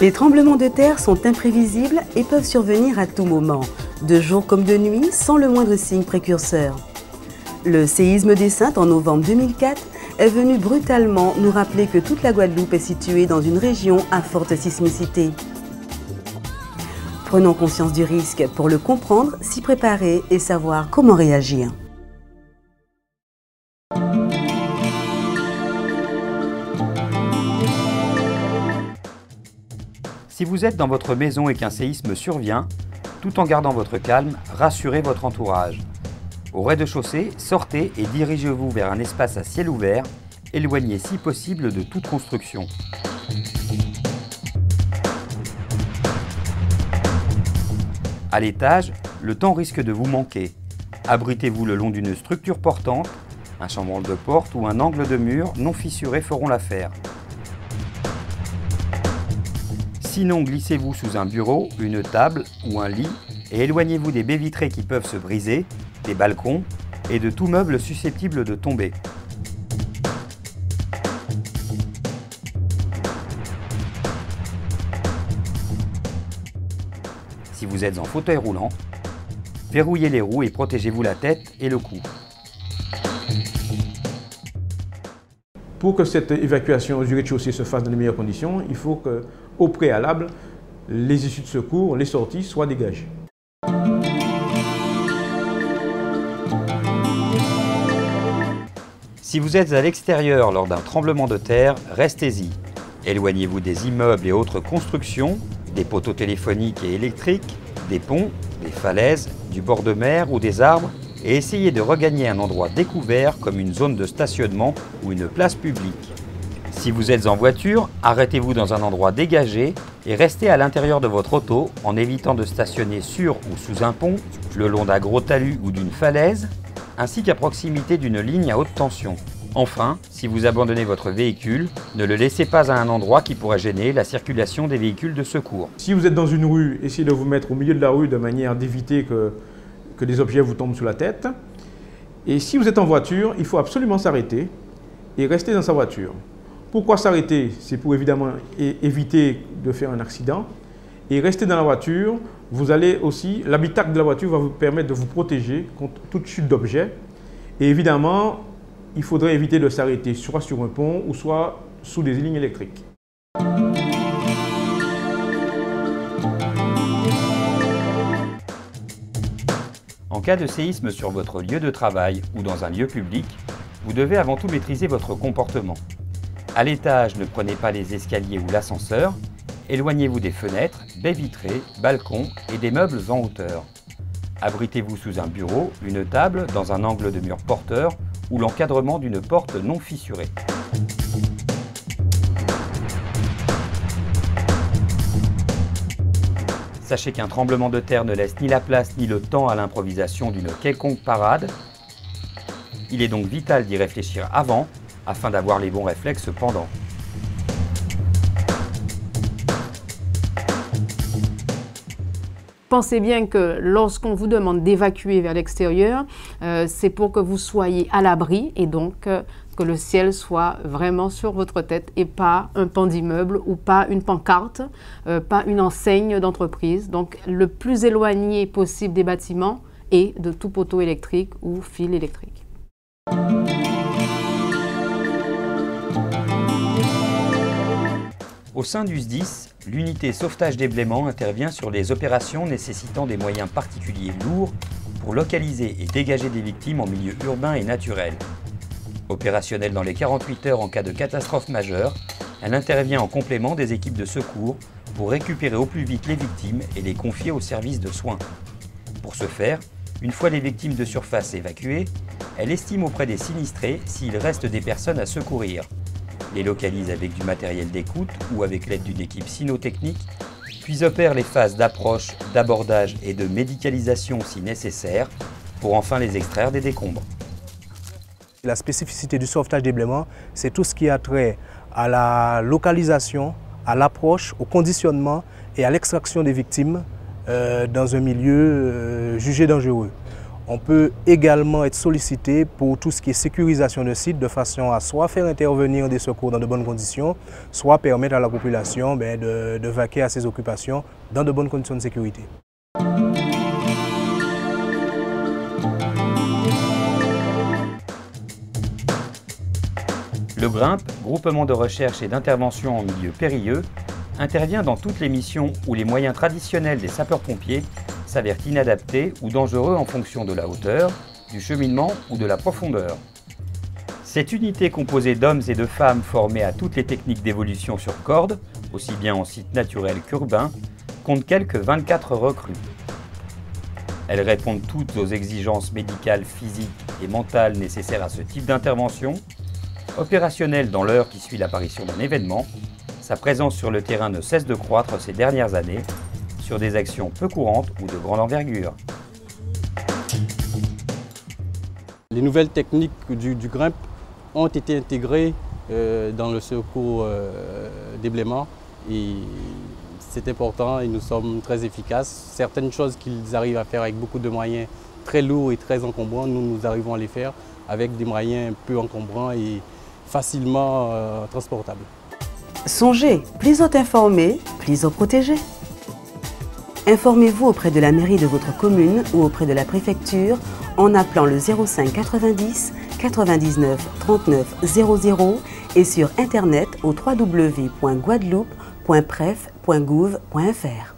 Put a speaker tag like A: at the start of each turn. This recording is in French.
A: Les tremblements de terre sont imprévisibles et peuvent survenir à tout moment, de jour comme de nuit, sans le moindre signe précurseur. Le séisme des Saintes en novembre 2004 est venu brutalement nous rappeler que toute la Guadeloupe est située dans une région à forte sismicité. Prenons conscience du risque pour le comprendre, s'y préparer et savoir comment réagir.
B: Si vous êtes dans votre maison et qu'un séisme survient, tout en gardant votre calme, rassurez votre entourage. Au rez-de-chaussée, sortez et dirigez-vous vers un espace à ciel ouvert, éloigné si possible de toute construction. À l'étage, le temps risque de vous manquer. Abritez-vous le long d'une structure portante, un chambranle de porte ou un angle de mur non fissuré feront l'affaire. Sinon, glissez-vous sous un bureau, une table ou un lit et éloignez-vous des baies vitrées qui peuvent se briser, des balcons et de tout meuble susceptible de tomber. Si vous êtes en fauteuil roulant, verrouillez les roues et protégez-vous la tête et le cou.
C: Pour que cette évacuation du rez-de-chaussée se fasse dans les meilleures conditions, il faut qu'au préalable, les issues de secours, les sorties soient dégagées.
B: Si vous êtes à l'extérieur lors d'un tremblement de terre, restez-y. Éloignez-vous des immeubles et autres constructions, des poteaux téléphoniques et électriques, des ponts, des falaises, du bord de mer ou des arbres et essayez de regagner un endroit découvert comme une zone de stationnement ou une place publique. Si vous êtes en voiture, arrêtez-vous dans un endroit dégagé et restez à l'intérieur de votre auto en évitant de stationner sur ou sous un pont, le long d'un gros talus ou d'une falaise, ainsi qu'à proximité d'une ligne à haute tension. Enfin, si vous abandonnez votre véhicule, ne le laissez pas à un endroit qui pourrait gêner la circulation des véhicules de secours.
C: Si vous êtes dans une rue, essayez de vous mettre au milieu de la rue de manière d'éviter que des objets vous tombent sur la tête. Et si vous êtes en voiture, il faut absolument s'arrêter et rester dans sa voiture. Pourquoi s'arrêter? C'est pour évidemment éviter de faire un accident. Et rester dans la voiture, vous allez aussi, l'habitacle de la voiture va vous permettre de vous protéger contre toute chute d'objets. Et évidemment, il faudrait éviter de s'arrêter soit sur un pont ou soit sous des lignes électriques.
B: En cas de séisme sur votre lieu de travail ou dans un lieu public, vous devez avant tout maîtriser votre comportement. À l'étage, ne prenez pas les escaliers ou l'ascenseur. Éloignez-vous des fenêtres, baies vitrées, balcons et des meubles en hauteur. Abritez-vous sous un bureau, une table, dans un angle de mur porteur ou l'encadrement d'une porte non fissurée. Sachez qu'un tremblement de terre ne laisse ni la place ni le temps à l'improvisation d'une quelconque parade. Il est donc vital d'y réfléchir avant, afin d'avoir les bons réflexes pendant.
D: Pensez bien que lorsqu'on vous demande d'évacuer vers l'extérieur, c'est pour que vous soyez à l'abri et donc que le ciel soit vraiment sur votre tête et pas un pan d'immeuble ou pas une pancarte, pas une enseigne d'entreprise. Donc le plus éloigné possible des bâtiments et de tout poteau électrique ou fil électrique.
B: Au sein du SDIS, l'unité sauvetage des blêments intervient sur les opérations nécessitant des moyens particuliers lourds pour localiser et dégager des victimes en milieu urbain et naturel. Opérationnelle dans les 48 heures en cas de catastrophe majeure, elle intervient en complément des équipes de secours pour récupérer au plus vite les victimes et les confier aux services de soins. Pour ce faire, une fois les victimes de surface évacuées, elle estime auprès des sinistrés s'il reste des personnes à secourir. Les localise avec du matériel d'écoute ou avec l'aide d'une équipe cynotechnique, puis opère les phases d'approche, d'abordage et de médicalisation si nécessaire, pour enfin les extraire des décombres.
E: La spécificité du sauvetage des blêments, c'est tout ce qui a trait à la localisation, à l'approche, au conditionnement et à l'extraction des victimes dans un milieu jugé dangereux. On peut également être sollicité pour tout ce qui est sécurisation de site de façon à soit faire intervenir des secours dans de bonnes conditions, soit permettre à la population de vaquer à ses occupations dans de bonnes conditions de sécurité.
B: Le GRIMP, groupement de recherche et d'intervention en milieu périlleux, intervient dans toutes les missions où les moyens traditionnels des sapeurs-pompiers s'avèrent inadaptés ou dangereux en fonction de la hauteur, du cheminement ou de la profondeur. Cette unité composée d'hommes et de femmes formés à toutes les techniques d'évolution sur corde, aussi bien en site naturel qu'urbain, compte quelques 24 recrues. Elles répondent toutes aux exigences médicales, physiques et mentales nécessaires à ce type d'intervention. Opérationnelle dans l'heure qui suit l'apparition d'un événement, sa présence sur le terrain ne cesse de croître ces dernières années sur des actions peu courantes ou de grande envergure.
F: Les nouvelles techniques du GRIMP ont été intégrées dans le secours déblaiement et c'est important et nous sommes très efficaces. Certaines choses qu'ils arrivent à faire avec beaucoup de moyens très lourds et très encombrants, nous arrivons à les faire avec des moyens peu encombrants et facilement transportables.
A: Songez, plus on informé, plus on protégé. Informez-vous auprès de la mairie de votre commune ou auprès de la préfecture en appelant le 05 90 99 39 00 et sur internet au www.guadeloupe.pref.gouv.fr.